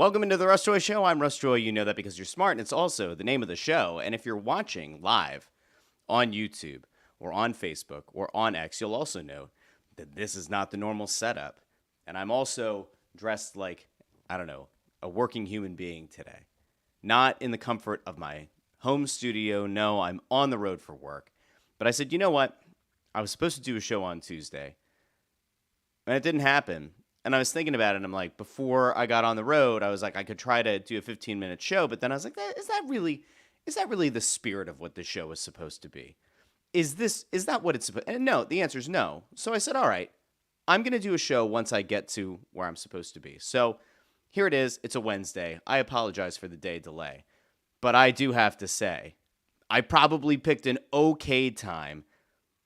Welcome into the Russ Joy Show. I'm Russ Joy. You know that because you're smart, and it's also the name of the show. And if you're watching live on YouTube or on Facebook or on X, you'll also know that this is not the normal setup. And I'm also dressed like, I don't know, a working human being today. Not in the comfort of my home studio. No, I'm on the road for work. But I said, you know what? I was supposed to do a show on Tuesday, and it didn't happen. And I was thinking about it, and I'm like, before I got on the road, I was like, I could try to do a 15-minute show, but then I was like, is that really the spirit of what this show is supposed to be? Is that what it's supposed to be? And no, the answer is no. So I said, all right, I'm going to do a show once I get to where I'm supposed to be. So here it is. It's a Wednesday. I apologize for the day delay, but I do have to say, I probably picked an okay time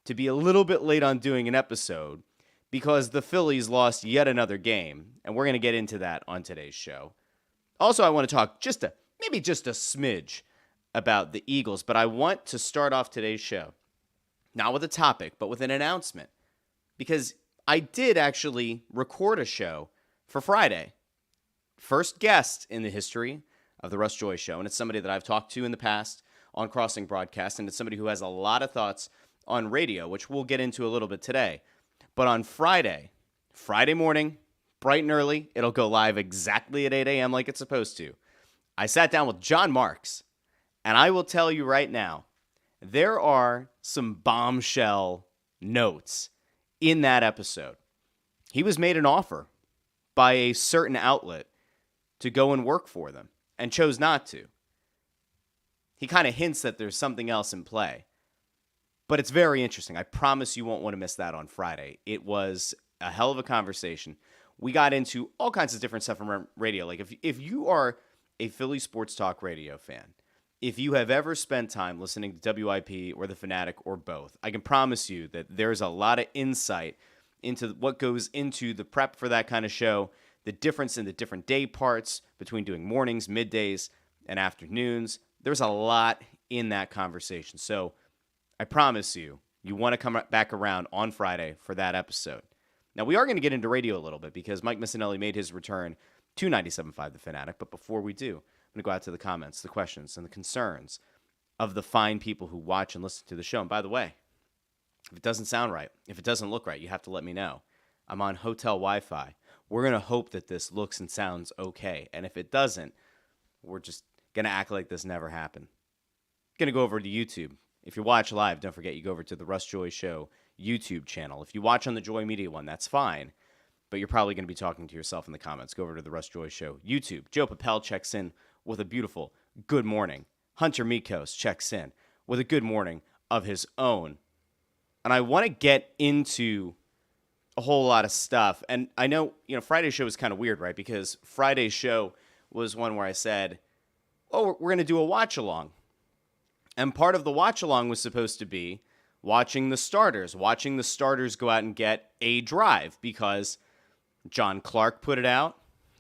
to be a little bit late on doing an episode, because the Phillies lost yet another game, and we're going to get into that on today's show. Also, I want to talk maybe just a smidge about the Eagles, but I want to start off today's show, not with a topic, but with an announcement, because I did actually record a show for Friday. First guest in the history of the Russ Joy Show, and it's somebody that I've talked to in the past on Crossing Broadcast, and it's somebody who has a lot of thoughts on radio, which we'll get into a little bit today. But on Friday morning, bright and early, it'll go live exactly at 8 a.m. like it's supposed to. I sat down with Jon Marks, and I will tell you right now, there are some bombshell notes in that episode. He was made an offer by a certain outlet to go and work for them and chose not to. He kind of hints that there's something else in play. But it's very interesting. I promise you won't want to miss that on Friday. It was a hell of a conversation. We got into all kinds of different stuff from radio. Like if you are a Philly sports talk radio fan, if you have ever spent time listening to WIP or the Fanatic or both, I can promise you that there's a lot of insight into what goes into the prep for that kind of show, the difference in the different day parts between doing mornings, middays, and afternoons. There's a lot in that conversation. So I promise you, you want to come back around on Friday for that episode. Now, we are going to get into radio a little bit because Mike Missanelli made his return to 97.5 The Fanatic. But before we do, I'm going to go out to the comments, the questions, and the concerns of the fine people who watch and listen to the show. And by the way, if it doesn't sound right, if it doesn't look right, you have to let me know. I'm on hotel Wi-Fi. We're going to hope that this looks and sounds okay. And if it doesn't, we're just going to act like this never happened. Going to go over to YouTube. If you watch live, don't forget you go over to the Russ Joy Show YouTube channel. If you watch on the Joy Media one, that's fine, but you're probably going to be talking to yourself in the comments. Go over to the Russ Joy Show YouTube. Joe Papel checks in with a beautiful good morning. Hunter Mikos checks in with a good morning of his own. And I want to get into a whole lot of stuff. And I know, Friday's show was kind of weird, right? Because Friday's show was one where I said, oh, we're going to do a watch-along. And part of the watch-along was supposed to be watching the starters go out and get a drive, because John Clark put it out,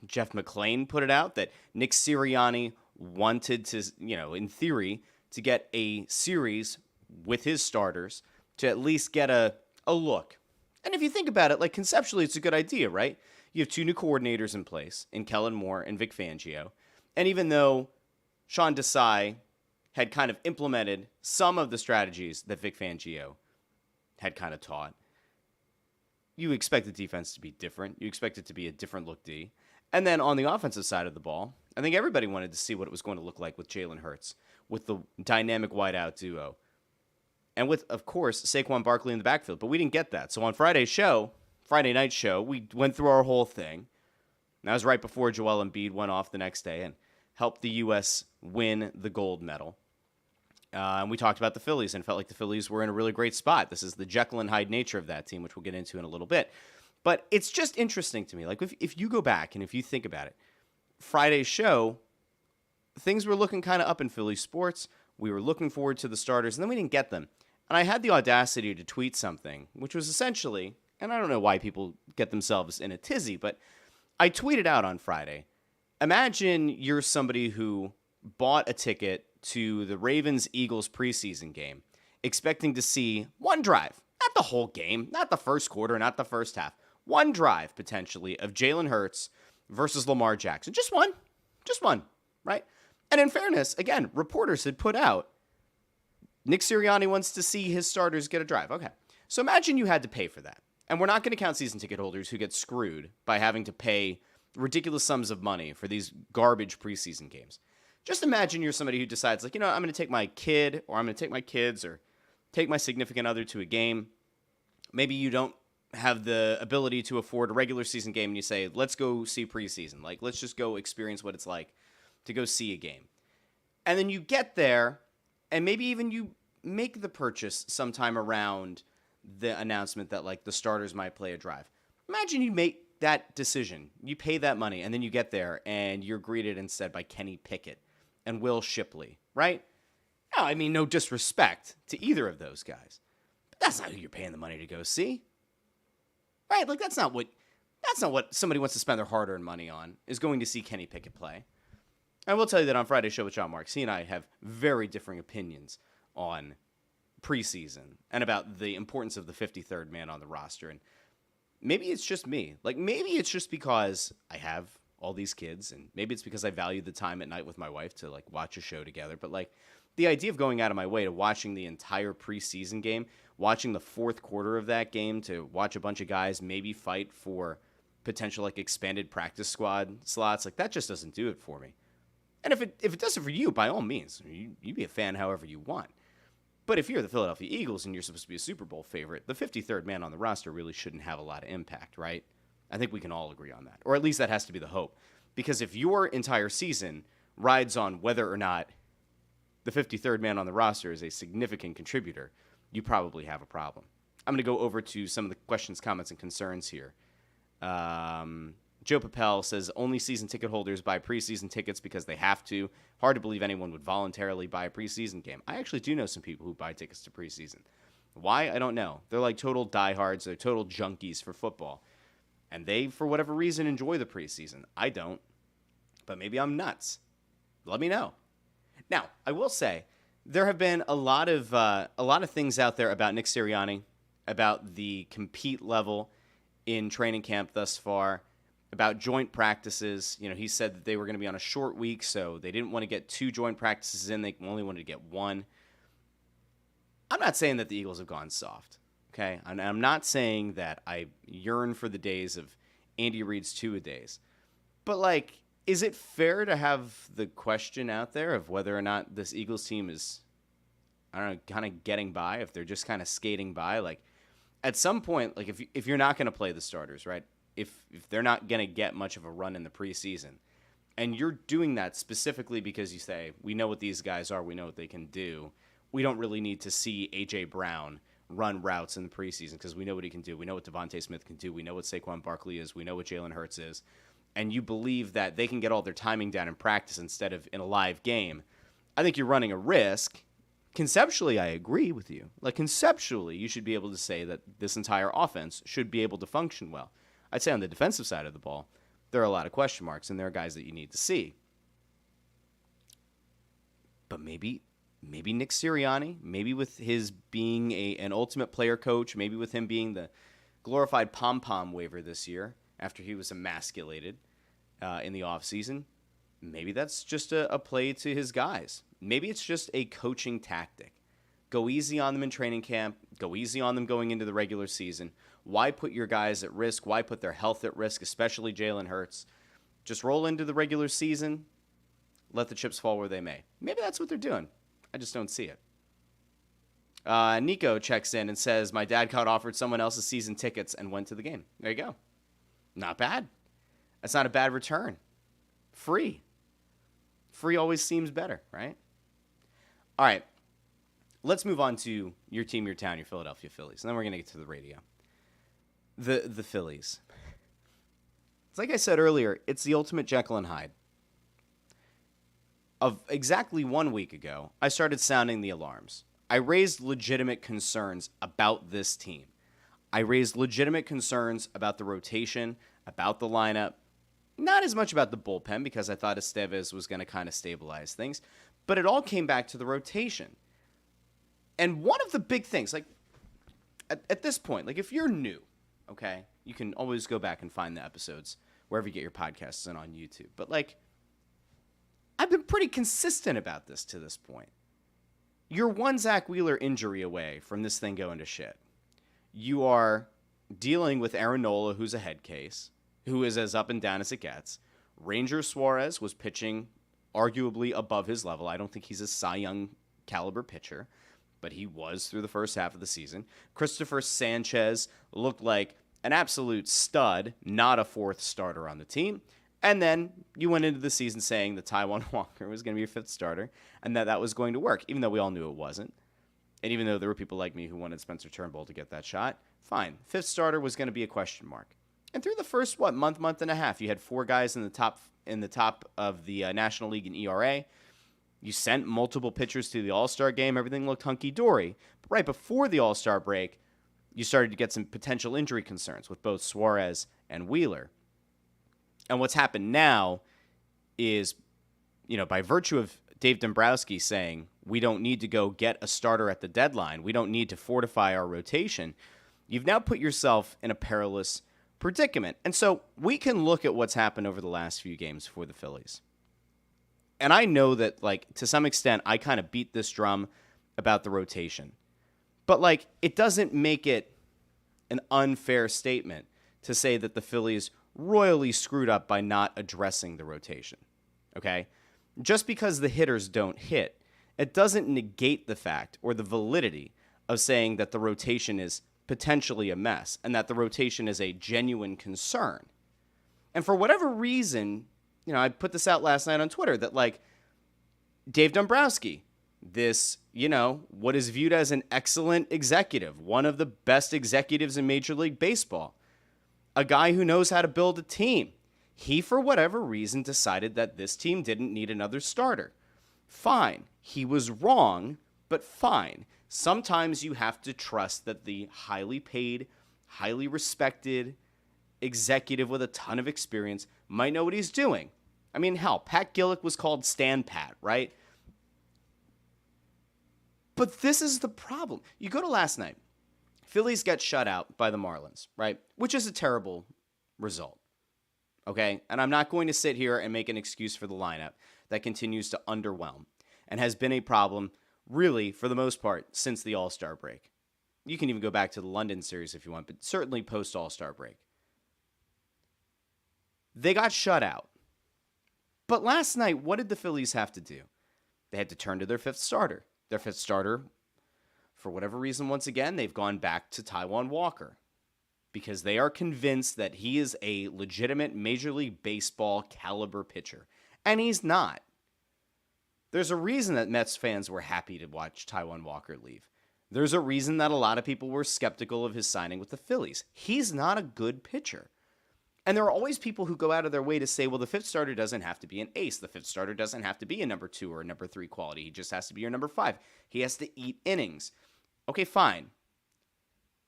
Jeff McClain put it out, that Nick Sirianni wanted to, in theory, to get a series with his starters to at least get a look. And if you think about it, like conceptually, it's a good idea, right? You have two new coordinators in place, in Kellen Moore and Vic Fangio. And even though Sean Desai had kind of implemented some of the strategies that Vic Fangio had kind of taught, you expect the defense to be different. You expect it to be a different look D. And then on the offensive side of the ball, I think everybody wanted to see what it was going to look like with Jalen Hurts, with the dynamic wideout duo, and with, of course, Saquon Barkley in the backfield. But we didn't get that. So on Friday night show, we went through our whole thing. And that was right before Joel Embiid went off the next day and helped the U.S. win the gold medal. And we talked about the Phillies and felt like the Phillies were in a really great spot. This is the Jekyll and Hyde nature of that team, which we'll get into in a little bit. But it's just interesting to me. Like, if you go back and if you think about it, Friday's show, things were looking kind of up in Philly sports. We were looking forward to the starters, and then we didn't get them. And I had the audacity to tweet something, which was essentially, and I don't know why people get themselves in a tizzy, but I tweeted out on Friday, imagine you're somebody who bought a ticket to the Ravens-Eagles preseason game, expecting to see one drive, not the whole game, not the first quarter, not the first half, one drive, potentially, of Jalen Hurts versus Lamar Jackson. Just one. Just one, right? And in fairness, again, reporters had put out, Nick Sirianni wants to see his starters get a drive. Okay. So imagine you had to pay for that. And we're not going to count season ticket holders who get screwed by having to pay ridiculous sums of money for these garbage preseason games. Just imagine you're somebody who decides, like, I'm going to take my kid, or I'm going to take my kids, or take my significant other to a game. Maybe you don't have the ability to afford a regular season game, and you say, let's go see preseason. Like, let's just go experience what it's like to go see a game. And then you get there, and maybe even you make the purchase sometime around the announcement that, like, the starters might play a drive. Imagine you make that decision. You pay that money, and then you get there, and you're greeted instead by Kenny Pickett and Will Shipley, right? No, I mean, no disrespect to either of those guys. But that's not who you're paying the money to go see. Right? Like, that's not what somebody wants to spend their hard-earned money on, is going to see Kenny Pickett play. I will tell you that on Friday's show with Jon Marks, he and I have very differing opinions on preseason and about the importance of the 53rd man on the roster. And maybe it's just me. Like, maybe it's just because I have all these kids, and maybe it's because I value the time at night with my wife to, like, watch a show together. But, like, the idea of going out of my way to watching the entire preseason game, watching the fourth quarter of that game, to watch a bunch of guys maybe fight for potential, like, expanded practice squad slots, like, that just doesn't do it for me. And if it does it for you, by all means, you be a fan however you want. But if you're the Philadelphia Eagles and you're supposed to be a Super Bowl favorite, the 53rd man on the roster really shouldn't have a lot of impact, right? I think we can all agree on that. Or at least that has to be the hope. Because if your entire season rides on whether or not the 53rd man on the roster is a significant contributor, you probably have a problem. I'm going to go over to some of the questions, comments, and concerns here. Joe Papel says, only season ticket holders buy preseason tickets because they have to. Hard to believe anyone would voluntarily buy a preseason game. I actually do know some people who buy tickets to preseason. Why? I don't know. They're like total diehards. They're total junkies for football. And they, for whatever reason, enjoy the preseason. I don't. But maybe I'm nuts. Let me know. Now, I will say, there have been a lot of things out there about Nick Sirianni, about the compete level in training camp thus far, about joint practices. He said that they were going to be on a short week, so they didn't want to get 2 joint practices in. They only wanted to get 1. I'm not saying that the Eagles have gone soft, okay? And I'm not saying that I yearn for the days of Andy Reid's 2-a-days. But, like, is it fair to have the question out there of whether or not this Eagles team is, I don't know, kind of getting by, if they're just kind of skating by? Like, at some point, like, if you're not going to play the starters, right? If they're not going to get much of a run in the preseason, and you're doing that specifically because you say, we know what these guys are, we know what they can do, we don't really need to see A.J. Brown run routes in the preseason because we know what he can do, we know what Devontae Smith can do, we know what Saquon Barkley is, we know what Jalen Hurts is, and you believe that they can get all their timing down in practice instead of in a live game, I think you're running a risk. Conceptually, I agree with you. Like, conceptually, you should be able to say that this entire offense should be able to function well. I'd say on the defensive side of the ball, there are a lot of question marks, and there are guys that you need to see. But maybe Nick Sirianni, maybe with his being an ultimate player coach, maybe with him being the glorified pom-pom waver this year after he was emasculated in the offseason, maybe that's just a play to his guys. Maybe it's just a coaching tactic. Go easy on them in training camp. Go easy on them going into the regular season. Why put your guys at risk? Why put their health at risk, especially Jalen Hurts? Just roll into the regular season. Let the chips fall where they may. Maybe that's what they're doing. I just don't see it. Nico checks in and says, my dad got offered someone else's season tickets and went to the game. There you go. Not bad. That's not a bad return. Free. Free always seems better, right? All right. Let's move on to your team, your town, your Philadelphia Phillies. And then we're going to get to the radio. The Phillies. It's like I said earlier, it's the ultimate Jekyll and Hyde. Of exactly 1 week ago, I started sounding the alarms. I raised legitimate concerns about this team. I raised legitimate concerns about the rotation, about the lineup. Not as much about the bullpen because I thought Estevez was going to kind of stabilize things. But it all came back to the rotation. And one of the big things, like, at this point, like, if you're new, okay, you can always go back and find the episodes wherever you get your podcasts and on YouTube. But, like, I've been pretty consistent about this to this point. You're one Zach Wheeler injury away from this thing going to shit. You are dealing with Aaron Nola, who's a head case, who is as up and down as it gets. Ranger Suarez was pitching arguably above his level. I don't think he's a Cy Young caliber pitcher, but he was through the first half of the season. Christopher Sanchez looked like an absolute stud, not a fourth starter on the team. And then you went into the season saying that Taijuan Walker was going to be your fifth starter and that was going to work, even though we all knew it wasn't. And even though there were people like me who wanted Spencer Turnbull to get that shot, fine. Fifth starter was going to be a question mark. And through the first, month and a half, you had four guys in the top of the National League in ERA. You sent multiple pitchers to the All-Star game. Everything looked hunky-dory. But right before the All-Star break, you started to get some potential injury concerns with both Suarez and Wheeler. And what's happened now is, by virtue of Dave Dombrowski saying, we don't need to go get a starter at the deadline, we don't need to fortify our rotation, you've now put yourself in a perilous predicament. And so we can look at what's happened over the last few games for the Phillies. And I know that, to some extent, I kind of beat this drum about the rotation. But, it doesn't make it an unfair statement to say that the Phillies royally screwed up by not addressing the rotation, okay? Just because the hitters don't hit, it doesn't negate the fact or the validity of saying that the rotation is potentially a mess and that the rotation is a genuine concern. And for whatever reason, I put this out last night on Twitter that, Dave Dombrowski, this, what is viewed as an excellent executive, one of the best executives in Major League Baseball, a guy who knows how to build a team. He, for whatever reason, decided that this team didn't need another starter. Fine. He was wrong, but fine. Sometimes you have to trust that the highly paid, highly respected executive with a ton of experience might know what he's doing. I mean, hell, Pat Gillick was called Stan Pat, right? But this is the problem. You go to last night. Phillies get shut out by the Marlins, right? Which is a terrible result, okay? And I'm not going to sit here and make an excuse for the lineup that continues to underwhelm and has been a problem, really, for the most part, since the All-Star break. You can even go back to the London series if you want, but certainly post-All-Star break. They got shut out. But last night, what did the Phillies have to do? They had to turn to their fifth starter. Their fifth starter, for whatever reason, once again, they've gone back to Taijuan Walker because they are convinced that he is a legitimate Major League Baseball caliber pitcher. And he's not. There's a reason that Mets fans were happy to watch Taijuan Walker leave. There's a reason that a lot of people were skeptical of his signing with the Phillies. He's not a good pitcher. And there are always people who go out of their way to say, well, the fifth starter doesn't have to be an ace. The fifth starter doesn't have to be a number 2 or a number 3 quality. He just has to be your number 5. He has to eat innings. Okay, fine.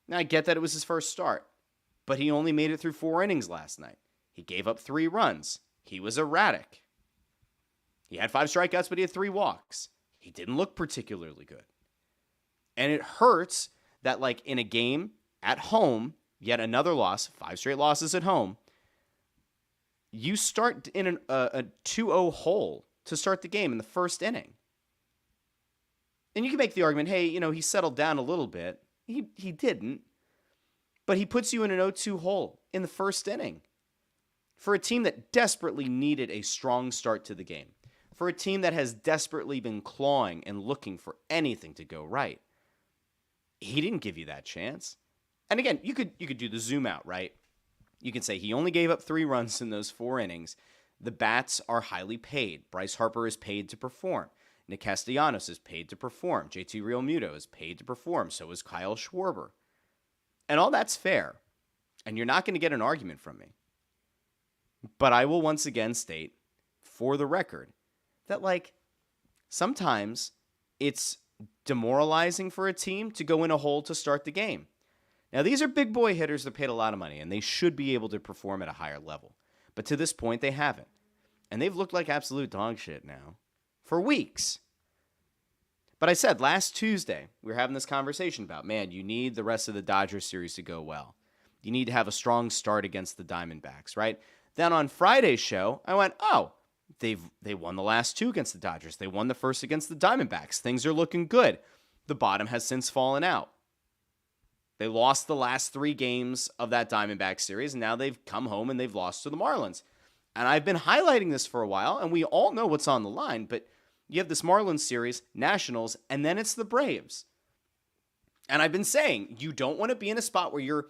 Now, I get that it was his first start, but he only made it through 4 innings last night. He gave up 3 runs. He was erratic. He had 5 strikeouts, but he had 3 walks. He didn't look particularly good. And it hurts that, in a game at home, yet another loss, 5 straight losses at home, you start in a 2-0 hole to start the game in the first inning. And you can make the argument, hey, he settled down a little bit. He didn't. But he puts you in an 0-2 hole in the first inning. For a team that desperately needed a strong start to the game. For a team that has desperately been clawing and looking for anything to go right. He didn't give you that chance. And again, you could do the zoom out, right? You can say he only gave up 3 runs in those 4 innings. The bats are highly paid. Bryce Harper is paid to perform. Nick Castellanos is paid to perform. JT Realmuto is paid to perform. So is Kyle Schwarber. And all that's fair. And you're not going to get an argument from me. But I will once again state, for the record, that sometimes it's demoralizing for a team to go in a hole to start the game. Now, these are big boy hitters that paid a lot of money, and they should be able to perform at a higher level. But to this point, they haven't. And they've looked like absolute dog shit now for weeks. But I said last Tuesday, we were having this conversation about, man, you need the rest of the Dodgers series to go well. You need to have a strong start against the Diamondbacks, right? Then on Friday's show, I went, oh, They won the last 2 against the Dodgers. They won the first against the Diamondbacks. Things are looking good. The bottom has since fallen out. They lost the last 3 games of that Diamondback series, and now they've come home and they've lost to the Marlins. And I've been highlighting this for a while, and we all know what's on the line, but you have this Marlins series, Nationals, and then it's the Braves. And I've been saying, you don't want to be in a spot where you're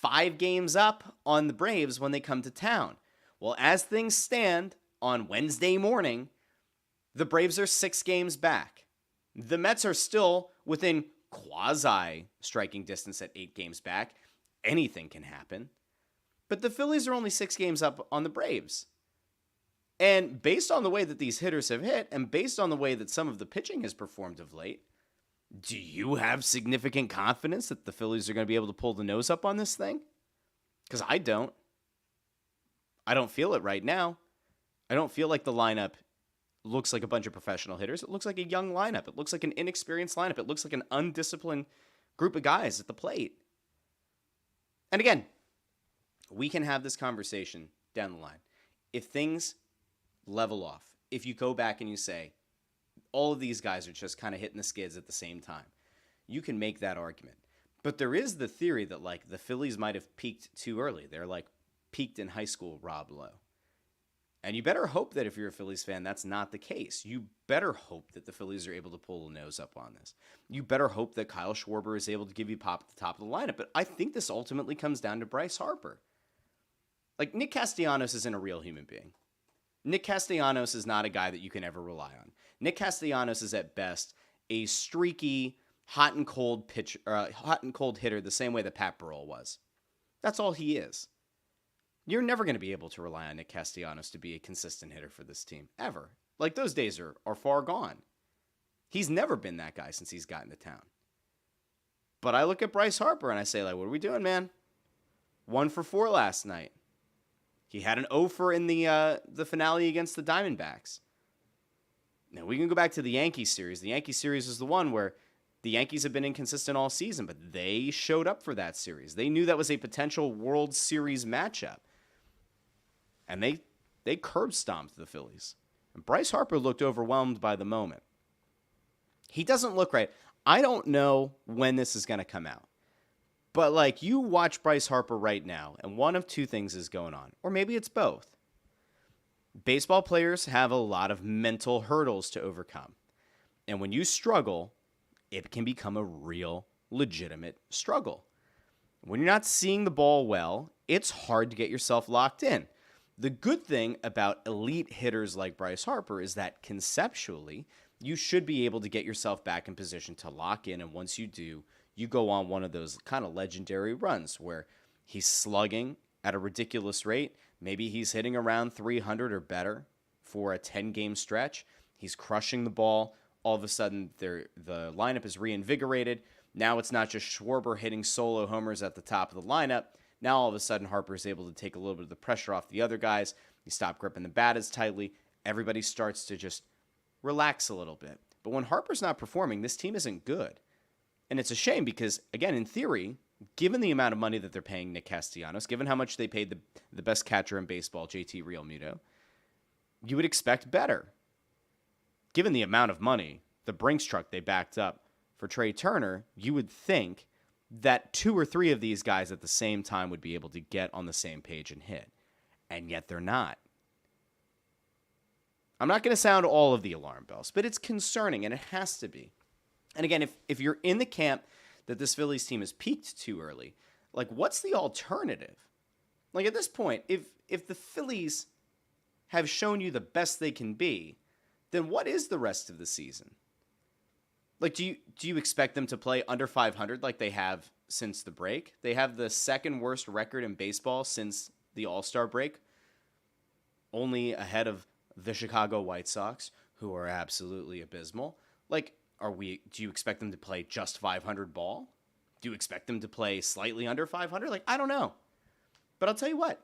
5 games up on the Braves when they come to town. Well, as things stand on Wednesday morning, the Braves are 6 games back. The Mets are still within quasi-striking distance at 8 games back. Anything can happen. But the Phillies are only 6 games up on the Braves. And based on the way that these hitters have hit, and based on the way that some of the pitching has performed of late, do you have significant confidence that the Phillies are going to be able to pull the nose up on this thing? Because I don't. I don't feel it right now. I don't feel like the lineup looks like a bunch of professional hitters. It looks like a young lineup. It looks like an inexperienced lineup. It looks like an undisciplined group of guys at the plate. And again, we can have this conversation down the line. If things level off, if you go back and you say, all of these guys are just kind of hitting the skids at the same time, you can make that argument. But there is the theory that, like, the Phillies might have peaked too early. They're like peaked in high school Rob Lowe. And you better hope that if you're a Phillies fan, that's not the case. You better hope that the Phillies are able to pull the nose up on this. You better hope that Kyle Schwarber is able to give you pop at the top of the lineup. But I think this ultimately comes down to Bryce Harper. Like, Nick Castellanos isn't a real human being. Nick Castellanos is not a guy that you can ever rely on. Nick Castellanos is at best a streaky, hot and cold hitter, the same way that Pat Burrell was. That's all he is. You're never going to be able to rely on Nick Castellanos to be a consistent hitter for this team, ever. Like, those days are far gone. He's never been that guy since he's gotten to town. But I look at Bryce Harper and I say, like, what are we doing, man? 1 for 4 last night. He had an 0-for in the finale against the Diamondbacks. Now, we can go back to the Yankees series. The Yankees series is the one where the Yankees have been inconsistent all season, but they showed up for that series. They knew that was a potential World Series matchup. And they curb stomped the Phillies. And Bryce Harper looked overwhelmed by the moment. He doesn't look right. I don't know when this is going to come out. But, like, you watch Bryce Harper right now, and one of 2 things is going on. Or maybe it's both. Baseball players have a lot of mental hurdles to overcome. And when you struggle, it can become a real, legitimate struggle. When you're not seeing the ball well, it's hard to get yourself locked in. The good thing about elite hitters like Bryce Harper is that conceptually, you should be able to get yourself back in position to lock in. And once you do, you go on one of those kind of legendary runs where he's slugging at a ridiculous rate. Maybe he's hitting around 300 or better for a 10-game stretch. He's crushing the ball. All of a sudden, the lineup is reinvigorated. Now it's not just Schwarber hitting solo homers at the top of the lineup. Now all of a sudden, Harper is able to take a little bit of the pressure off the other guys. You stop gripping the bat as tightly. Everybody starts to just relax a little bit. But when Harper's not performing, this team isn't good. And it's a shame because, again, in theory, given the amount of money that they're paying Nick Castellanos, given how much they paid the best catcher in baseball, JT Realmuto, you would expect better. Given the amount of money, the Brinks truck they backed up for Trey Turner, you would think that 2 or 3 of these guys at the same time would be able to get on the same page and hit. And yet they're not. I'm not going to sound all of the alarm bells, but it's concerning, and it has to be. And again, if you're in the camp that this Phillies team has peaked too early, like, what's the alternative? Like, at this point, if the Phillies have shown you the best they can be, then what is the rest of the season? Like, do you expect them to play under 500 like they have since the break? They have the 2nd worst record in baseball since the All-Star break, only ahead of the Chicago White Sox, who are absolutely abysmal. Like, do you expect them to play just 500 ball? Do you expect them to play slightly under 500? Like, I don't know. But I'll tell you what.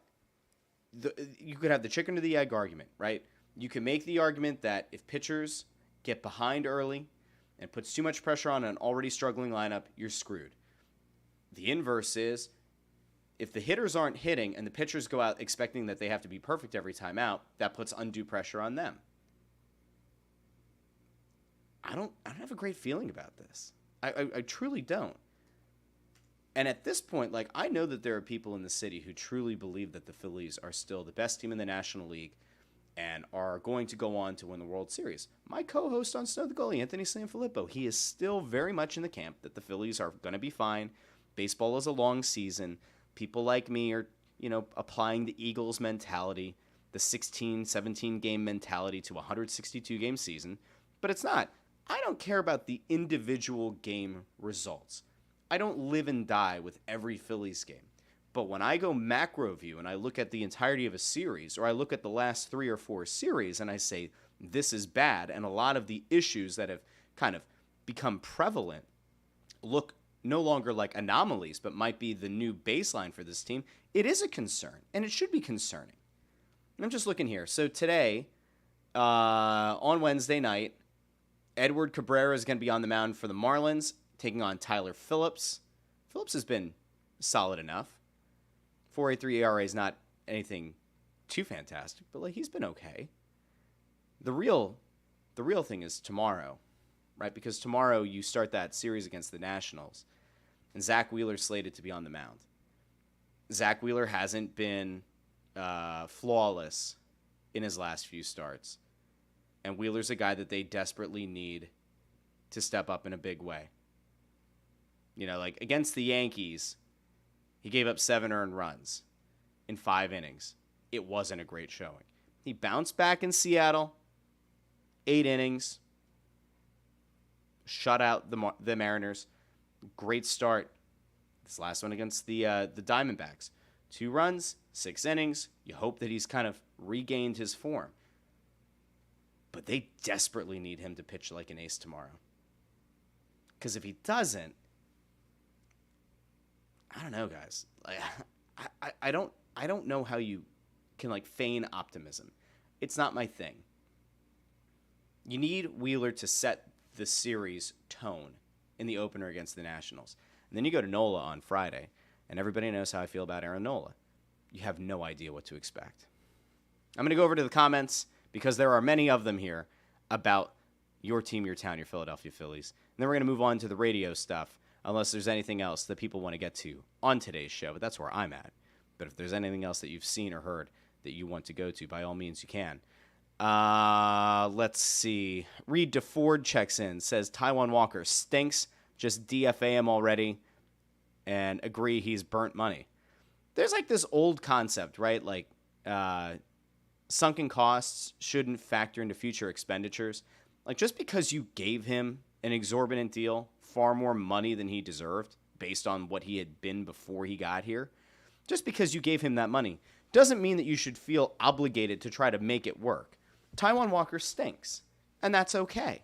You could have the chicken or the egg argument, right? You can make the argument that if pitchers get behind early and puts too much pressure on an already struggling lineup, you're screwed. The inverse is, if the hitters aren't hitting and the pitchers go out expecting that they have to be perfect every time out, that puts undue pressure on them. I don't have a great feeling about this. I truly don't. And at this point, like, I know that there are people in the city who truly believe that the Phillies are still the best team in the National League and are going to go on to win the World Series. My co-host on Snow the Goalie, Anthony Sanfilippo, he is still very much in the camp that the Phillies are going to be fine. Baseball is a long season. People like me are, applying the Eagles mentality, the 16, 17 game mentality to a 162 game season, but it's not. I don't care about the individual game results. I don't live and die with every Phillies game. But when I go macro view and I look at the entirety of a series, or I look at the last 3 or 4 series and I say, this is bad, and a lot of the issues that have kind of become prevalent look no longer like anomalies, but might be the new baseline for this team, it is a concern, and it should be concerning. I'm just looking here. So today, on Wednesday night, Edward Cabrera is going to be on the mound for the Marlins, taking on Tyler Phillips. Phillips has been solid enough. 4.83 ERA is not anything too fantastic, but like he's been okay. The real thing is tomorrow, right? Because tomorrow you start that series against the Nationals, and Zach Wheeler's slated to be on the mound. Zach Wheeler hasn't been flawless in his last few starts, and Wheeler's a guy that they desperately need to step up in a big way. Like against the Yankees, he gave up 7 earned runs in 5 innings. It wasn't a great showing. He bounced back in Seattle, 8 innings, shut out the Mariners. Great start. This last one against the Diamondbacks. 2 runs, 6 innings. You hope that he's kind of regained his form. But they desperately need him to pitch like an ace tomorrow. Because if he doesn't, I don't know, guys. Like, I don't know how you can like feign optimism. It's not my thing. You need Wheeler to set the series tone in the opener against the Nationals. And then you go to NOLA on Friday, and everybody knows how I feel about Aaron Nola. You have no idea what to expect. I'm going to go over to the comments because there are many of them here about your team, your town, your Philadelphia Phillies. And then we're going to move on to the radio stuff, unless there's anything else that people want to get to on today's show. But that's where I'm at. But if there's anything else that you've seen or heard that you want to go to, by all means you can. Let's see. Reed DeFord checks in, says Taijuan Walker stinks. Just DFA him already and agree he's burnt money. There's like this old concept, right? Like sunken costs shouldn't factor into future expenditures. Like just because you gave him an exorbitant deal, far more money than he deserved based on what he had been before he got here, just because you gave him that money doesn't mean that you should feel obligated to try to make it work. Taijuan Walker stinks, and that's okay.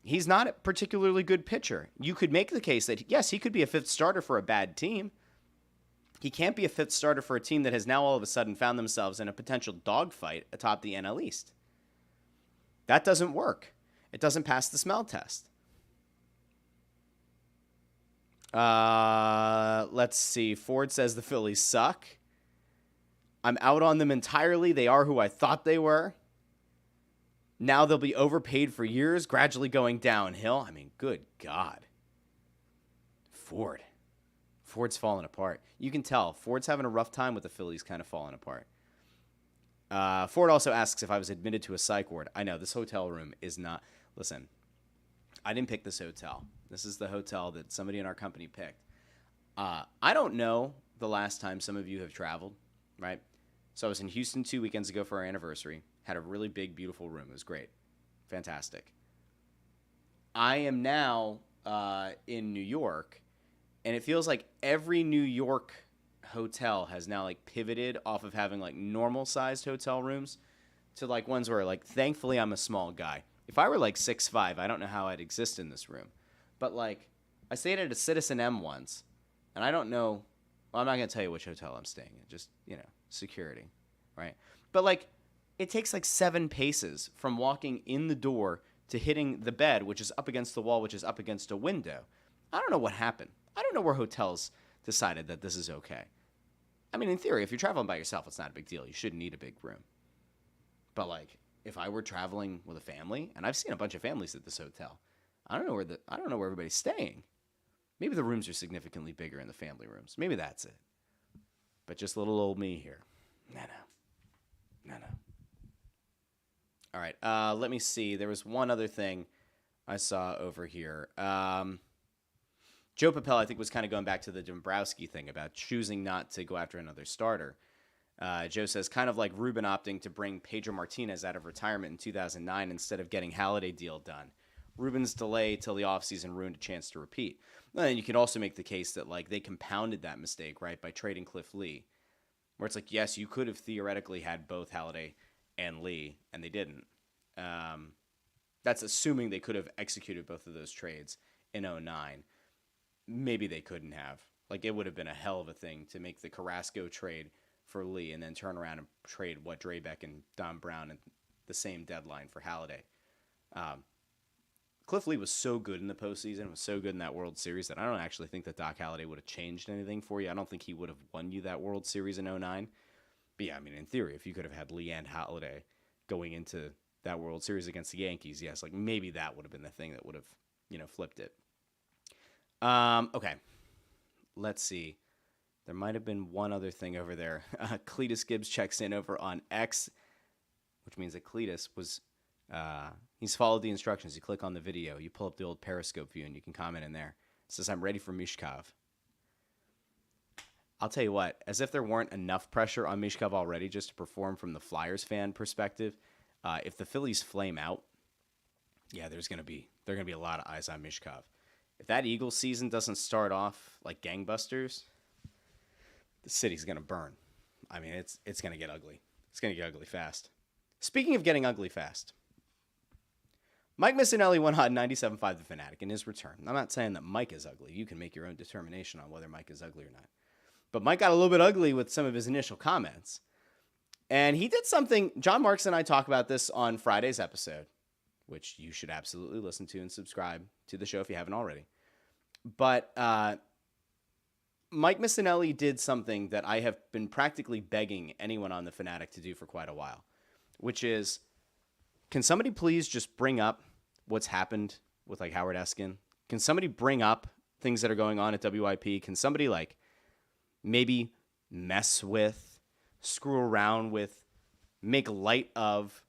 He's not a particularly good pitcher. You could make the case that, yes, he could be a 5th starter for a bad team. He can't be a 5th starter for a team that has now all of a sudden found themselves in a potential dogfight atop the NL East. That doesn't work. It doesn't pass the smell test. Let's see. Ford says the Phillies suck. I'm out on them entirely. They are who I thought they were. Now they'll be overpaid for years, gradually going downhill. I mean, good God. Ford's falling apart. You can tell. Ford's having a rough time with the Phillies kind of falling apart. Ford also asks if I was admitted to a psych ward. I know, this hotel room is not... Listen, I didn't pick this hotel. This is the hotel that somebody in our company picked. I don't know the last time some of you have traveled, right? So I was in Houston 2 weekends ago for our anniversary. Had a really big, beautiful room. It was great. Fantastic. I am now in New York, and it feels like every New York hotel has now like pivoted off of having like normal-sized hotel rooms to like ones where like, thankfully I'm a small guy. If I were like 6'5", I don't know how I'd exist in this room. But like, I stayed at a Citizen M once, and I don't know, well, I'm not going to tell you which hotel I'm staying in, just, security, right? But like, it takes like 7 paces from walking in the door to hitting the bed, which is up against the wall, which is up against a window. I don't know what happened. I don't know where hotels decided that this is okay. I mean, in theory, if you're traveling by yourself, it's not a big deal. You shouldn't need a big room. But like, if I were traveling with a family, and I've seen a bunch of families at this hotel, I don't know where everybody's staying. Maybe the rooms are significantly bigger in the family rooms. Maybe that's it. But just little old me here. No. All right, let me see. There was one other thing I saw over here. Joe Papel, I think, was kind of going back to the Dombrowski thing about choosing not to go after another starter. Joe says, kind of like Ruben opting to bring Pedro Martinez out of retirement in 2009 instead of getting Halladay deal done. Ruben's delay till the offseason ruined a chance to repeat. And you can also make the case that like they compounded that mistake, right, by trading Cliff Lee, where it's like, yes, you could have theoretically had both Halladay and Lee, and they didn't. That's assuming they could have executed both of those trades in 2009. Maybe they couldn't have. Like, it would have been a hell of a thing to make the Carrasco trade for Lee and then turn around and trade Drebeck and Don Brown at the same deadline for Halladay. Cliff Lee was so good in the postseason, was so good in that World Series that I don't actually think that Doc Halladay would have changed anything for you. I don't think he would have won you that World Series in 2009. But yeah, I mean, in theory, if you could have had Lee and Halladay going into that World Series against the Yankees, yes, like maybe that would have been the thing that would have, flipped it. Okay. Let's see. There might have been one other thing over there. Cletus Gibbs checks in over on X, which means that Cletus was, he's followed the instructions. You click on the video, you pull up the old Periscope view, and you can comment in there. It says, I'm ready for Mishkov. I'll tell you what, as if there weren't enough pressure on Mishkov already just to perform from the Flyers fan perspective, if the Phillies flame out, yeah, there are going to be a lot of eyes on Mishkov. If that Eagles season doesn't start off like gangbusters, the city's going to burn. I mean, it's going to get ugly. It's going to get ugly fast. Speaking of getting ugly fast, Mike Missanelli went on 97.5 The Fanatic in his return. I'm not saying that Mike is ugly. You can make your own determination on whether Mike is ugly or not. But Mike got a little bit ugly with some of his initial comments. And he did something. Jon Marks and I talk about this on Friday's episode, which you should absolutely listen to and subscribe to the show if you haven't already. But Mike Missanelli did something that I have been practically begging anyone on The Fanatic to do for quite a while, which is, can somebody please just bring up what's happened with like Howard Eskin? Can somebody bring up things that are going on at WIP? Can somebody like maybe mess with, screw around with, make light of,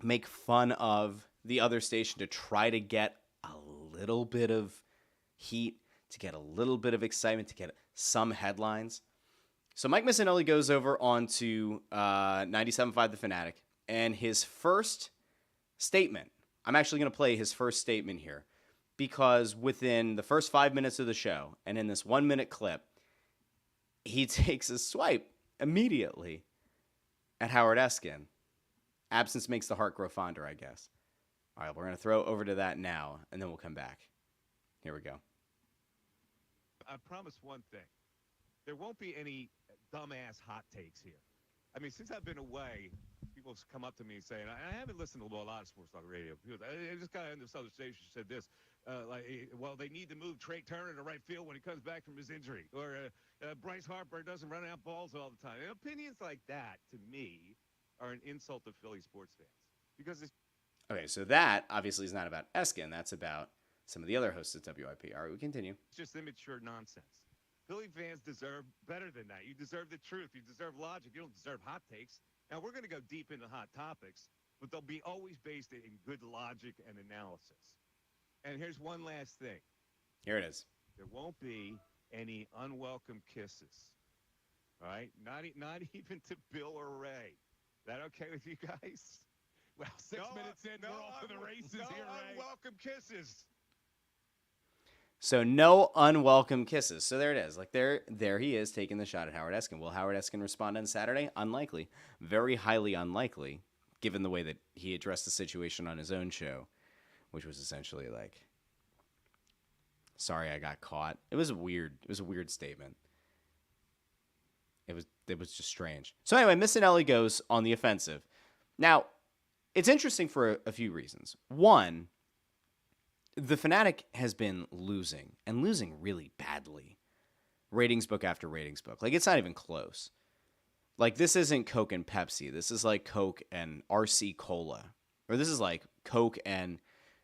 make fun of the other station to try to get a little bit of heat, to get a little bit of excitement, to get some headlines? So Mike Missanelli goes over onto 97.5 The Fanatic, and his first statement, I'm actually going to play his first statement here, because within the first 5 minutes of the show, and in this 1 minute clip, he takes a swipe immediately at Howard Eskin. Absence makes the heart grow fonder, I guess. All right, we're going to throw over to that now, and then we'll come back. Here we go. I promise one thing. There won't be any dumbass hot takes here. I mean, since I've been away, people have come up to me saying, I haven't listened to a lot of sports talk radio. This guy on this other station said this, they need to move Trey Turner to right field when he comes back from his injury. Or Bryce Harper doesn't run out balls all the time. And opinions like that, to me, are an insult to Philly sports fans. Because it's... Okay, so that obviously is not about Eskin. That's about some of the other hosts at WIP. All right, we continue. It's just immature nonsense. Philly fans deserve better than that. You deserve the truth. You deserve logic. You don't deserve hot takes. Now, we're going to go deep into hot topics, but they'll be always based in good logic and analysis. And here's one last thing. Here it is. There won't be any unwelcome kisses. All right? Not even to Bill or Ray. Is that okay with you guys? Well, 6 minutes in, we're off to the races here, Ray. No unwelcome kisses. So no unwelcome kisses. So there it is. Like there he is taking the shot at Howard Eskin. Will Howard Eskin respond on Saturday? Unlikely. Very highly unlikely, given the way that he addressed the situation on his own show, which was essentially like, sorry I got caught. It was a weird statement. It was just strange. So anyway, Missanelli goes on the offensive. Now, it's interesting for a few reasons. One, the Fanatic has been losing, and losing really badly, ratings book after ratings book. Like, it's not even close. Like, this isn't Coke and Pepsi. This is like Coke and RC Cola. Or this is like Coke and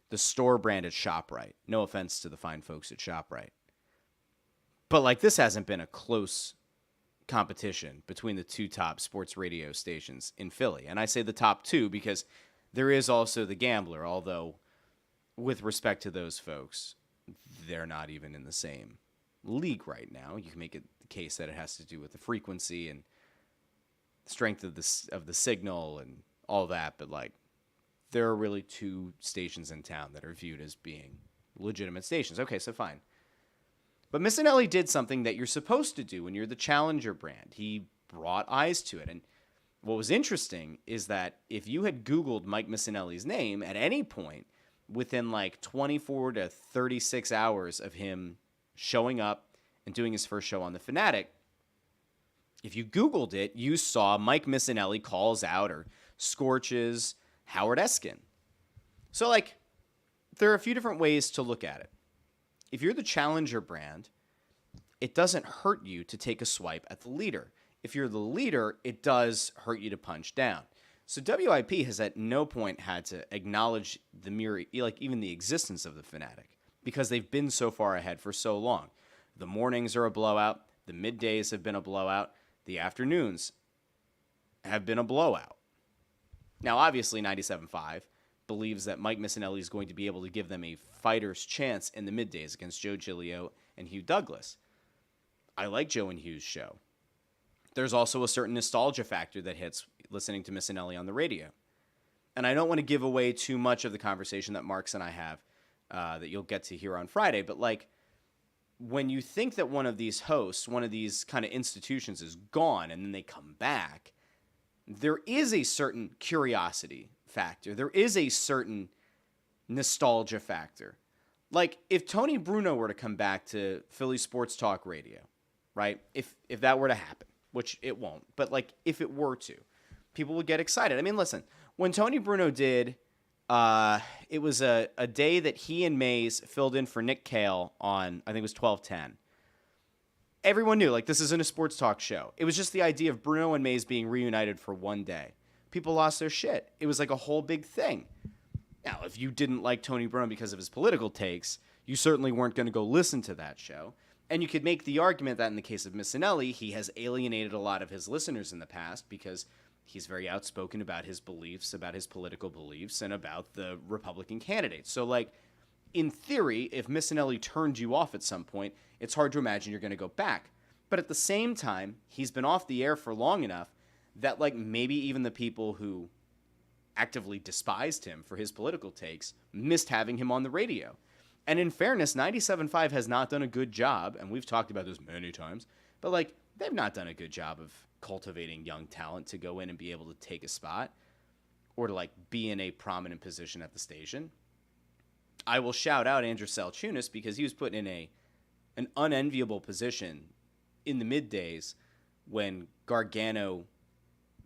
the store brand at ShopRite. No offense to the fine folks at ShopRite. But, like, this hasn't been a close competition between the two top sports radio stations in Philly. And I say the top two because there is also the Gambler, although with respect to those folks, they're not even in the same league right now. You can make the case that it has to do with the frequency and strength of the signal and all that, but like there are really two stations in town that are viewed as being legitimate stations. Okay, so fine. But Missanelli did something that you're supposed to do when you're the challenger brand. He brought eyes to it. And what was interesting is that if you had Googled Mike Missanelli's name at any point within like 24 to 36 hours of him showing up and doing his first show on the Fanatic, if you Googled it, you saw Mike Missanelli calls out or scorches Howard Eskin. So, like, there are a few different ways to look at it. If you're the challenger brand, it doesn't hurt you to take a swipe at the leader. If you're the leader, it does hurt you to punch down. So WIP has at no point had to acknowledge the mere, like even the existence of the Fanatic because they've been so far ahead for so long. The mornings are a blowout. The middays have been a blowout. The afternoons have been a blowout. Now, obviously, 97.5 believes that Mike Missanelli is going to be able to give them a fighter's chance in the middays against Joe Giglio and Hugh Douglas. I like Joe and Hugh's show. There's also a certain nostalgia factor that hits listening to Missanelli on the radio. And I don't want to give away too much of the conversation that Marks and I have that you'll get to hear on Friday, but like when you think that one of these hosts, one of these kind of institutions is gone and then they come back, there is a certain curiosity factor. There is a certain nostalgia factor. Like if Tony Bruno were to come back to Philly Sports Talk Radio, right? If that were to happen, which it won't, but like if it were to, people would get excited. I mean, listen, when Tony Bruno did, it was a day that he and Mays filled in for Nick Cale on, I think it was 12:10. Everyone knew, like, this isn't a sports talk show. It was just the idea of Bruno and Mays being reunited for one day. People lost their shit. It was like a whole big thing. Now, if you didn't like Tony Bruno because of his political takes, you certainly weren't going to go listen to that show. And you could make the argument that in the case of Missanelli, he has alienated a lot of his listeners in the past because he's very outspoken about his beliefs, about his political beliefs, and about the Republican candidates. So, like, in theory, if Missanelli turned you off at some point, it's hard to imagine you're going to go back. But at the same time, he's been off the air for long enough that, like, maybe even the people who actively despised him for his political takes missed having him on the radio. And in fairness, 97.5 has not done a good job, and we've talked about this many times, but, like, they've not done a good job of cultivating young talent to go in and be able to take a spot or to, like, be in a prominent position at the station. I will shout out Andrew Salchunas because he was put in an unenviable position in the middays when Gargano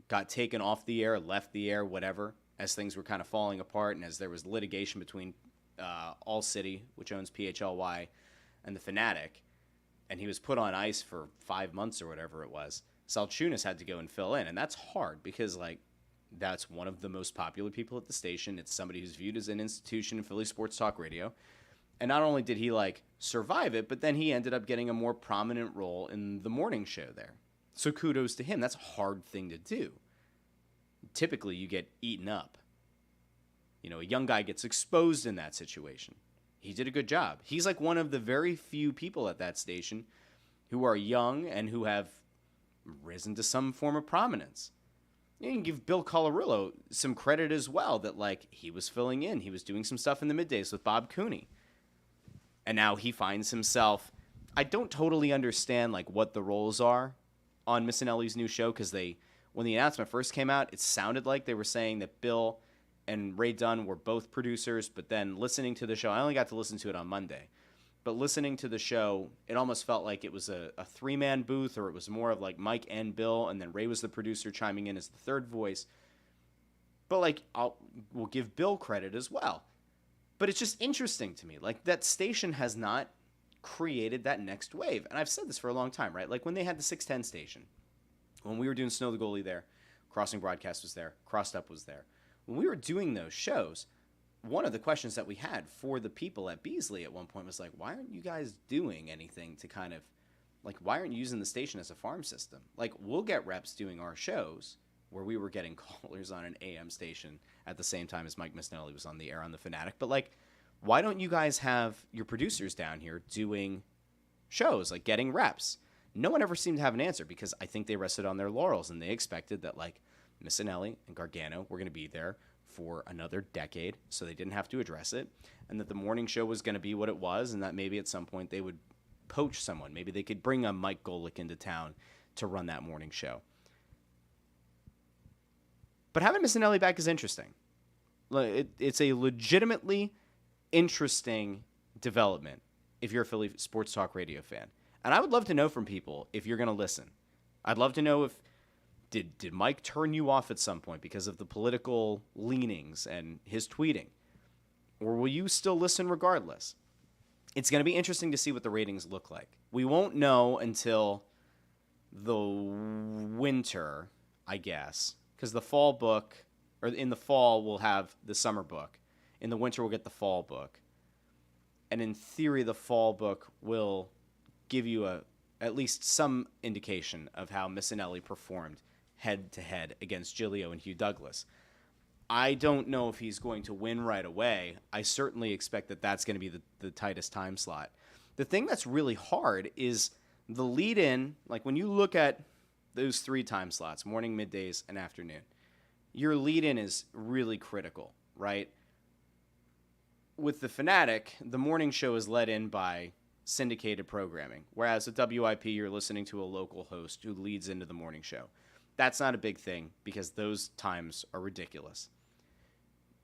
got taken off the air, left the air, whatever, as things were kind of falling apart and as there was litigation between All City, which owns PHLY, and the Fanatic, and he was put on ice for 5 months or whatever it was. Salchunas had to go and fill in, and that's hard because, like, that's one of the most popular people at the station. It's somebody who's viewed as an institution in Philly Sports Talk Radio. And not only did he, like, survive it, but then he ended up getting a more prominent role in the morning show there. So kudos to him. That's a hard thing to do. Typically, you get eaten up. You know, a young guy gets exposed in that situation. He did a good job. He's like one of the very few people at that station who are young and who have risen to some form of prominence. You can give Bill Colorillo some credit as well that, like, he was filling in. He was doing some stuff in the middays with Bob Cooney. And now he finds himself... I don't totally understand, like, what the roles are on Missanelli's new show because when the announcement first came out, it sounded like they were saying that Bill and Ray Dunn were both producers, but then listening to the show... I only got to listen to it on Monday. But listening to the show, it almost felt like it was a three-man booth, or it was more of like Mike and Bill, and then Ray was the producer chiming in as the third voice. But, like, we'll give Bill credit as well. But it's just interesting to me. Like, that station has not created that next wave. And I've said this for a long time, right? Like when they had the 610 station, when we were doing Snow the Goalie there, Crossing Broadcast was there, Crossed Up was there. When we were doing those shows, one of the questions that we had for the people at Beasley at one point was like, why aren't you guys doing anything to kind of, like, why aren't you using the station as a farm system? Like, we'll get reps doing our shows where we were getting callers on an AM station at the same time as Mike Missanelli was on the air on the Fanatic. But, like, why don't you guys have your producers down here doing shows, like getting reps? No one ever seemed to have an answer because I think they rested on their laurels and they expected that, like, Missanelli and Gargano were going to be there for another decade, so they didn't have to address it, and that the morning show was going to be what it was, and that maybe at some point they would poach someone. Maybe they could bring a Mike Golick into town to run that morning show. But having Missanelli back is interesting. It's a legitimately interesting development if you're a Philly sports talk radio fan. And I would love to know from people if you're going to listen. I'd love to know if Did Mike turn you off at some point because of the political leanings and his tweeting? Or will you still listen regardless? It's going to be interesting to see what the ratings look like. We won't know until the winter, I guess, because the fall book, or in the fall we'll have the summer book. In the winter we'll get the fall book. And in theory the fall book will give you at least some indication of how Missanelli performed head-to-head against Giglio and Hugh Douglas. I don't know if he's going to win right away. I certainly expect that that's going to be the tightest time slot. The thing that's really hard is the lead-in. Like when you look at those 3 time slots, morning, middays, and afternoon, your lead-in is really critical, right? With the Fanatic, the morning show is led in by syndicated programming, whereas at WIP, you're listening to a local host who leads into the morning show. That's not a big thing because those times are ridiculous.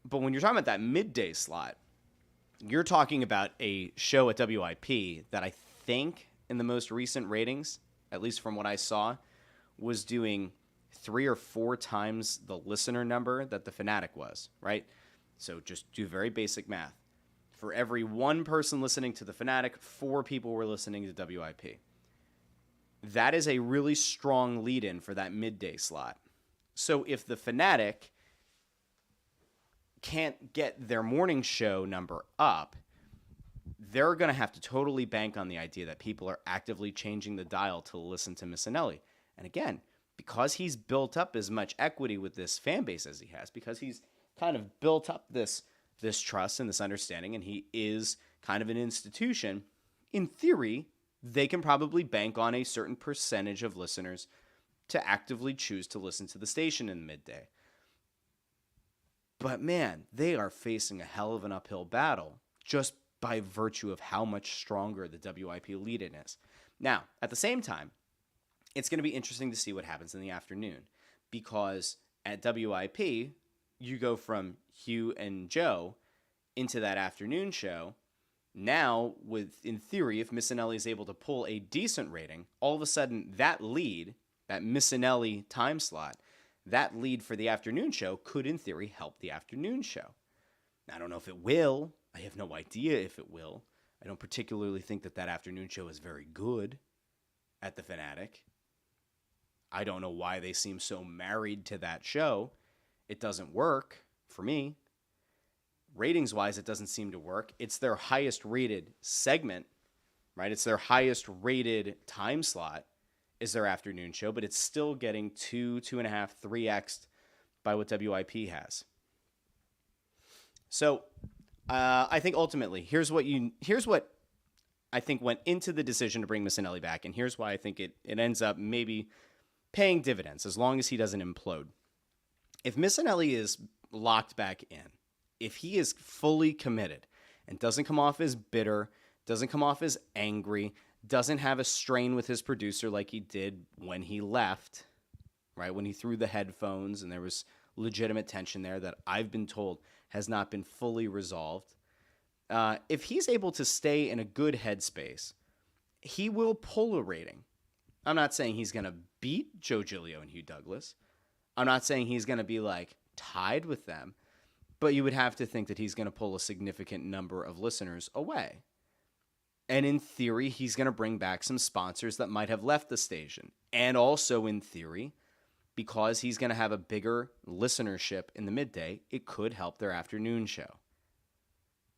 But when you're talking about that midday slot, you're talking about a show at WIP that I think in the most recent ratings, at least from what I saw, was doing 3 or 4 times the listener number that the Fanatic was, right? So just do very basic math. For every 1 person listening to the Fanatic, 4 people were listening to WIP. That is a really strong lead-in for that midday slot. So if the Fanatic can't get their morning show number up, they're going to have to totally bank on the idea that people are actively changing the dial to listen to Missanelli. And again, because he's built up as much equity with this fan base as he has, because he's kind of built up this trust and this understanding, and he is kind of an institution, in theory, they can probably bank on a certain percentage of listeners to actively choose to listen to the station in the midday. But man, they are facing a hell of an uphill battle just by virtue of how much stronger the WIP lead-in is. Now, at the same time, it's going to be interesting to see what happens in the afternoon, because at WIP, you go from Hugh and Joe into that afternoon show. Now, in theory, if Missanelli is able to pull a decent rating, all of a sudden that lead, that Missanelli time slot, that lead for the afternoon show could, in theory, help the afternoon show. I don't know if it will. I have no idea if it will. I don't particularly think that afternoon show is very good at the Fanatic. I don't know why they seem so married to that show. It doesn't work for me. Ratings-wise, it doesn't seem to work. It's their highest-rated segment, right? It's their highest-rated time slot is their afternoon show, but it's still getting 2.5, 3x by what WIP has. So I think ultimately, here's what I think went into the decision to bring Missanelli back, and here's why I think it ends up maybe paying dividends as long as he doesn't implode. If Missanelli is locked back in, if he is fully committed and doesn't come off as bitter, doesn't come off as angry, doesn't have a strain with his producer like he did when he left, right? When he threw the headphones and there was legitimate tension there that I've been told has not been fully resolved. If he's able to stay in a good headspace, he will pull a rating. I'm not saying he's going to beat Joe Giglio and Hugh Douglas. I'm not saying he's going to be like tied with them, but you would have to think that he's going to pull a significant number of listeners away. And in theory, he's going to bring back some sponsors that might have left the station. And also in theory, because he's going to have a bigger listenership in the midday, it could help their afternoon show.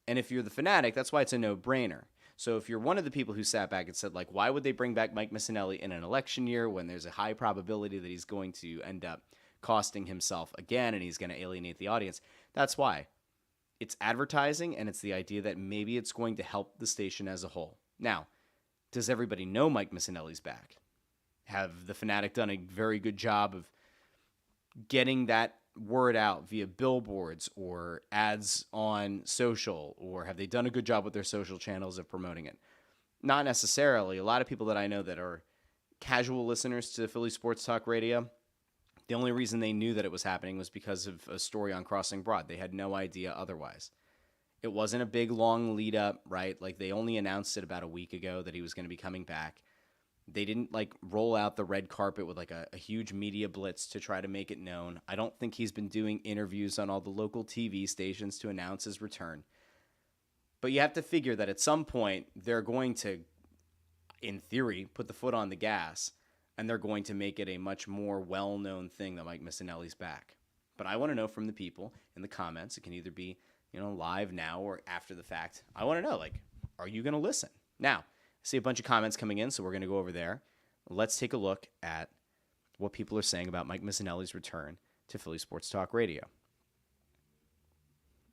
And if you're the Fanatic, that's why it's a no-brainer. So if you're one of the people who sat back and said, like, why would they bring back Mike Missanelli in an election year when there's a high probability that he's going to end up costing himself again and he's going to alienate the audience? That's why. It's advertising, and it's the idea that maybe it's going to help the station as a whole. Now, does everybody know Mike Missanelli's back? Have the Fanatic done a very good job of getting that word out via billboards or ads on social, or have they done a good job with their social channels of promoting it? Not necessarily. A lot of people that I know that are casual listeners to Philly Sports Talk Radio, the only reason they knew that it was happening was because of a story on Crossing Broad. They had no idea otherwise. It wasn't a big, long lead up, right? Like, they only announced it about a week ago that he was going to be coming back. They didn't, like, roll out the red carpet with, like, a huge media blitz to try to make it known. I don't think he's been doing interviews on all the local TV stations to announce his return. But you have to figure that at some point, they're going to, in theory, put the foot on the gas, and they're going to make it a much more well-known thing that Mike Missanelli's back. But I want to know from the people in the comments. It can either be, live now or after the fact. I want to know, like, are you going to listen? Now, I see a bunch of comments coming in, so we're going to go over there. Let's take a look at what people are saying about Mike Missanelli's return to Philly Sports Talk Radio.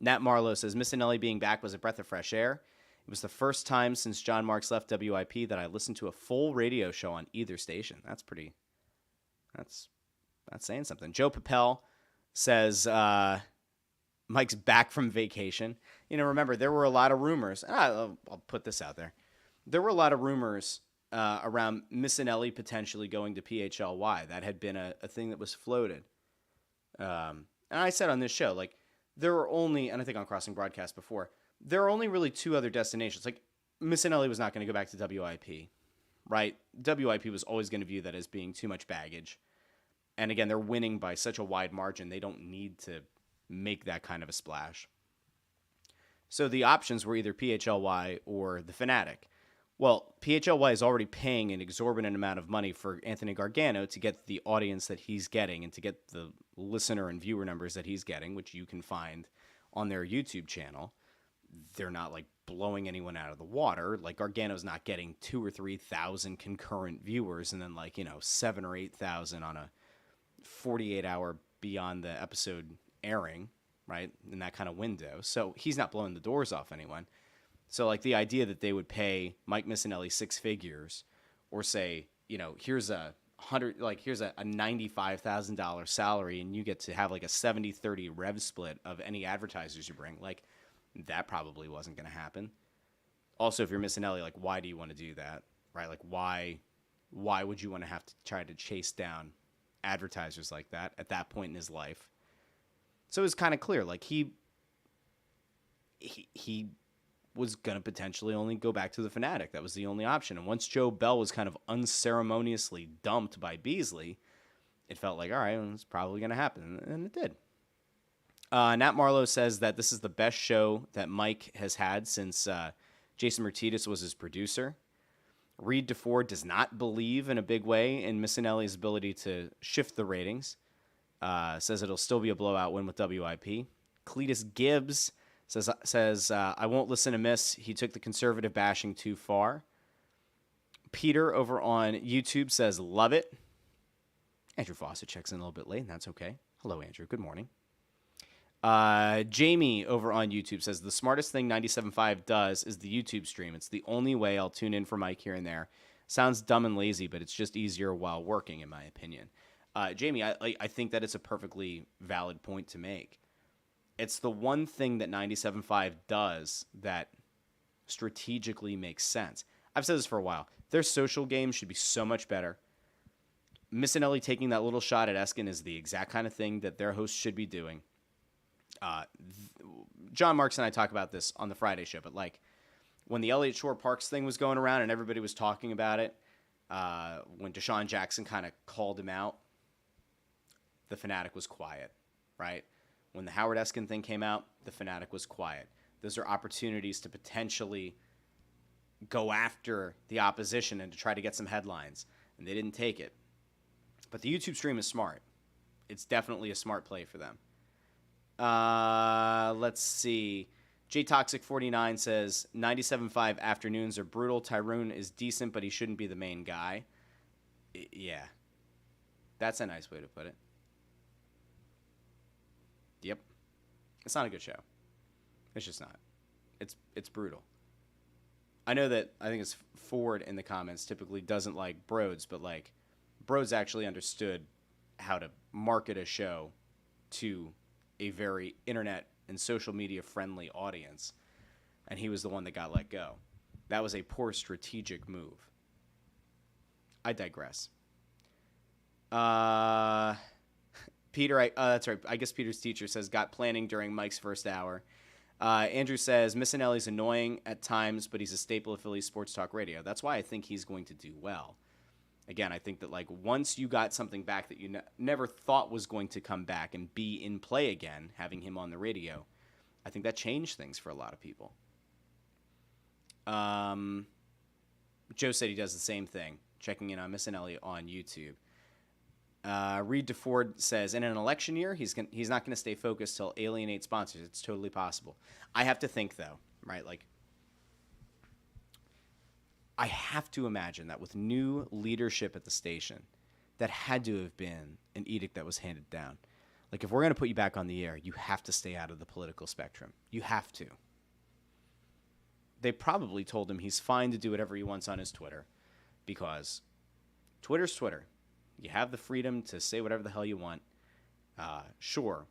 Nat Marlowe says, Missanelli being back was a breath of fresh air. It was the first time since Jon Marks left WIP that I listened to a full radio show on either station. That's saying something. Joe Papel says, Mike's back from vacation. Remember, there were a lot of rumors. And I'll put this out there. There were a lot of rumors around Missanelli potentially going to PHLY. That had been a thing that was floated. And I said on this show, like, there were only, and I think on Crossing Broadcast before, there are only really two other destinations. Like, Missanelli was not going to go back to WIP, right? WIP was always going to view that as being too much baggage. And again, they're winning by such a wide margin, they don't need to make that kind of a splash. So the options were either PHLY or the Fanatic. Well, PHLY is already paying an exorbitant amount of money for Anthony Gargano to get the audience that he's getting and to get the listener and viewer numbers that he's getting, which you can find on their YouTube channel. They're not, like, blowing anyone out of the water. Like, Gargano's not getting 2,000 or 3,000 concurrent viewers and then, 7,000 or 8,000 on a 48-hour beyond the episode airing, right, in that kind of window. So he's not blowing the doors off anyone. So, like, the idea that they would pay Mike Missanelli six figures or say, here's a $95,000 salary and you get to have, like, a 70-30 rev split of any advertisers you bring, like, that probably wasn't going to happen. Also, if you're Missanelli, like, why do you want to do that, right? Like, why would you want to have to try to chase down advertisers like that at that point in his life? So it was kind of clear, like, he was going to potentially only go back to the Fanatic. That was the only option. And once Joe Bell was kind of unceremoniously dumped by Beasley, it felt like, all right, it's probably going to happen. And it did. Nat Marlowe says that this is the best show that Mike has had since Jason Martinez was his producer. Reed DeFord does not believe in a big way in Missanelli's ability to shift the ratings. Says it'll still be a blowout win with WIP. Cletus Gibbs says I won't listen to Miss. He took the conservative bashing too far. Peter over on YouTube says love it. Andrew Fawcett checks in a little bit late, and that's okay. Hello, Andrew. Good morning. Jamie over on YouTube says the smartest thing 97.5 does is the YouTube stream. It's the only way I'll tune in for Mike here and there. Sounds dumb and lazy, but it's just easier while working, in my opinion. Jamie, I think that it's a perfectly valid point to make. It's the one thing that 97.5 does that strategically makes sense. I've said this for a while. Their social game should be so much better. Missanelli taking that little shot at Eskin is the exact kind of thing that their hosts should be doing. Jon Marks and I talk about this on the Friday show, but like when the Elliott Shore Parks thing was going around and everybody was talking about it, when Deshaun Jackson kind of called him out, the Fanatic was quiet, right? When the Howard Eskin thing came out, the Fanatic was quiet. Those are opportunities to potentially go after the opposition and to try to get some headlines, and they didn't take it. But the YouTube stream is smart. It's definitely a smart play for them. Let's see. JToxic49 says 97.5 afternoons are brutal. Taijuan is decent, but he shouldn't be the main guy. Yeah. That's a nice way to put it. Yep. It's not a good show. It's just not. It's brutal. I know that I think it's Ford in the comments typically doesn't like Broads, but like Broads actually understood how to market a show to a very internet and social media friendly audience, and he was the one that got let go. That was a poor strategic move. I digress. Peter, that's right. I guess Peter's teacher says got planning during Mike's first hour. Andrew says Missanelli's annoying at times, but he's a staple of Philly sports talk radio. That's why I think he's going to do well. Again, I think that like once you got something back that you never thought was going to come back and be in play again, having him on the radio, I think that changed things for a lot of people. Joe said he does the same thing, checking in on Missanelli on YouTube. Reed DeFord says, in an election year, he's not going to stay focused till alienate sponsors. It's totally possible. I have to think, though, right? Like, I have to imagine that with new leadership at the station, that had to have been an edict that was handed down. Like, if we're going to put you back on the air, you have to stay out of the political spectrum. You have to. They probably told him he's fine to do whatever he wants on his Twitter, because Twitter's Twitter. You have the freedom to say whatever the hell you want. Sure,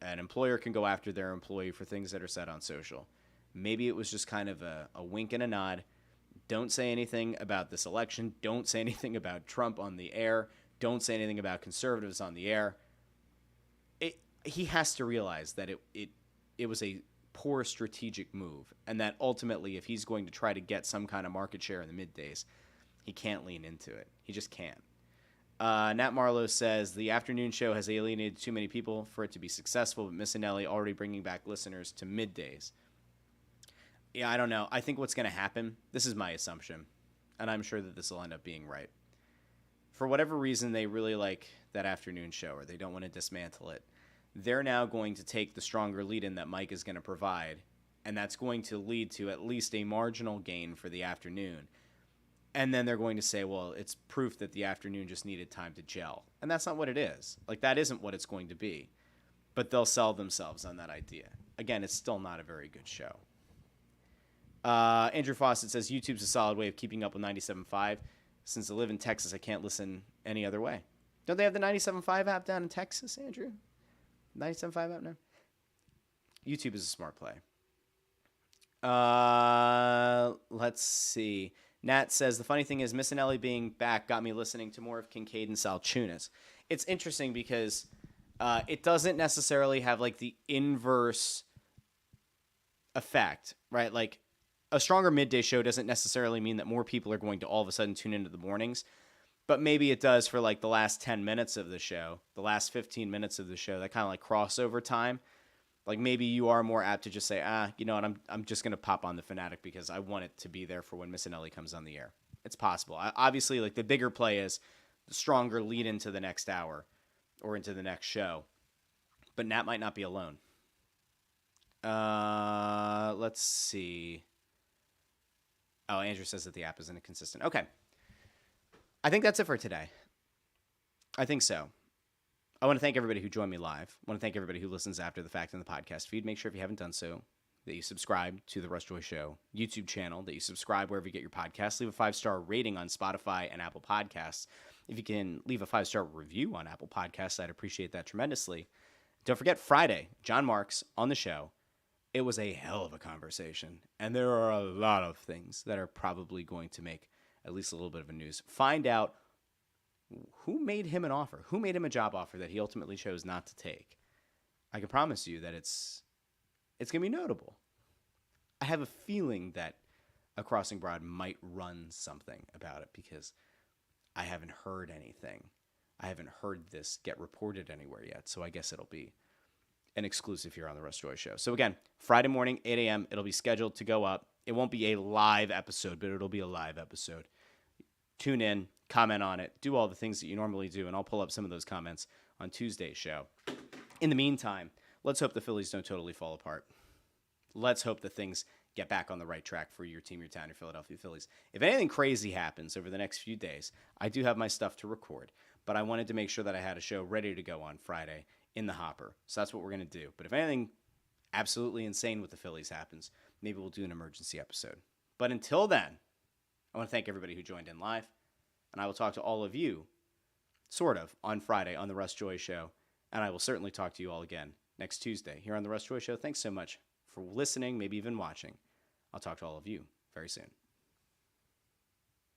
an employer can go after their employee for things that are said on social. Maybe it was just kind of a wink and a nod. Don't say anything about this election. Don't say anything about Trump on the air. Don't say anything about conservatives on the air. He has to realize that it was a poor strategic move, and that ultimately, if he's going to try to get some kind of market share in the middays, he can't lean into it. He just can't. Nat Marlowe says, the afternoon show has alienated too many people for it to be successful, but Missanelli already bringing back listeners to middays. Yeah, I don't know. I think what's going to happen, this is my assumption, and I'm sure that this will end up being right. For whatever reason, they really like that afternoon show, or they don't want to dismantle it. They're now going to take the stronger lead-in that Mike is going to provide, and that's going to lead to at least a marginal gain for the afternoon. And then they're going to say, well, it's proof that the afternoon just needed time to gel. And that's not what it is. Like, that isn't what it's going to be. But they'll sell themselves on that idea. Again, it's still not a very good show. Andrew Fawcett says, YouTube's a solid way of keeping up with 97.5. Since I live in Texas, I can't listen any other way. Don't they have the 97.5 app down in Texas, Andrew? 97.5 app now? YouTube is a smart play. Let's see. Nat says, the funny thing is Missanelli being back got me listening to more of Kincaid and Salchunas. It's interesting because it doesn't necessarily have like the inverse effect, right? Like a stronger midday show doesn't necessarily mean that more people are going to all of a sudden tune into the mornings, but maybe it does for like the last 10 minutes of the show, the last 15 minutes of the show, that kind of like crossover time. Like maybe you are more apt to just say, you know what, I'm just going to pop on the Fanatic because I want it to be there for when Missanelli comes on the air. It's possible. Obviously, like the bigger play is the stronger lead into the next hour or into the next show. But Nat might not be alone. Let's see. Oh, Andrew says that the app isn't consistent. Okay. I think that's it for today. I think so. I want to thank everybody who joined me live. I want to thank everybody who listens after the fact in the podcast feed. Make sure if you haven't done so, that you subscribe to the Russ Joy Show YouTube channel, that you subscribe wherever you get your podcasts. Leave a 5-star rating on Spotify and Apple Podcasts. If you can leave a 5-star review on Apple Podcasts, I'd appreciate that tremendously. Don't forget Friday, Jon Marks on the show. It was a hell of a conversation, and there are a lot of things that are probably going to make at least a little bit of a news. Find out who made him an offer, who made him a job offer that he ultimately chose not to take. I can promise you that it's going to be notable. I have a feeling that a Crossing Broad might run something about it because I haven't heard anything. I haven't heard this get reported anywhere yet, so I guess it'll be an exclusive here on the Russ Joy Show. So again, Friday morning, 8 a.m., it'll be scheduled to go up. It won't be a live episode, but it'll be a live episode. Tune in, comment on it, do all the things that you normally do, and I'll pull up some of those comments on Tuesday's show. In the meantime, let's hope the Phillies don't totally fall apart. Let's hope that things get back on the right track for your team, your town, your Philadelphia Phillies. If anything crazy happens over the next few days, I do have my stuff to record, but I wanted to make sure that I had a show ready to go on Friday in the hopper. So that's what we're going to do. But if anything absolutely insane with the Phillies happens, maybe we'll do an emergency episode. But until then, I want to thank everybody who joined in live, and I will talk to all of you, sort of, on Friday on the Russ Joy Show, and I will certainly talk to you all again next Tuesday here on the Russ Joy Show. Thanks so much for listening, maybe even watching. I'll talk to all of you very soon.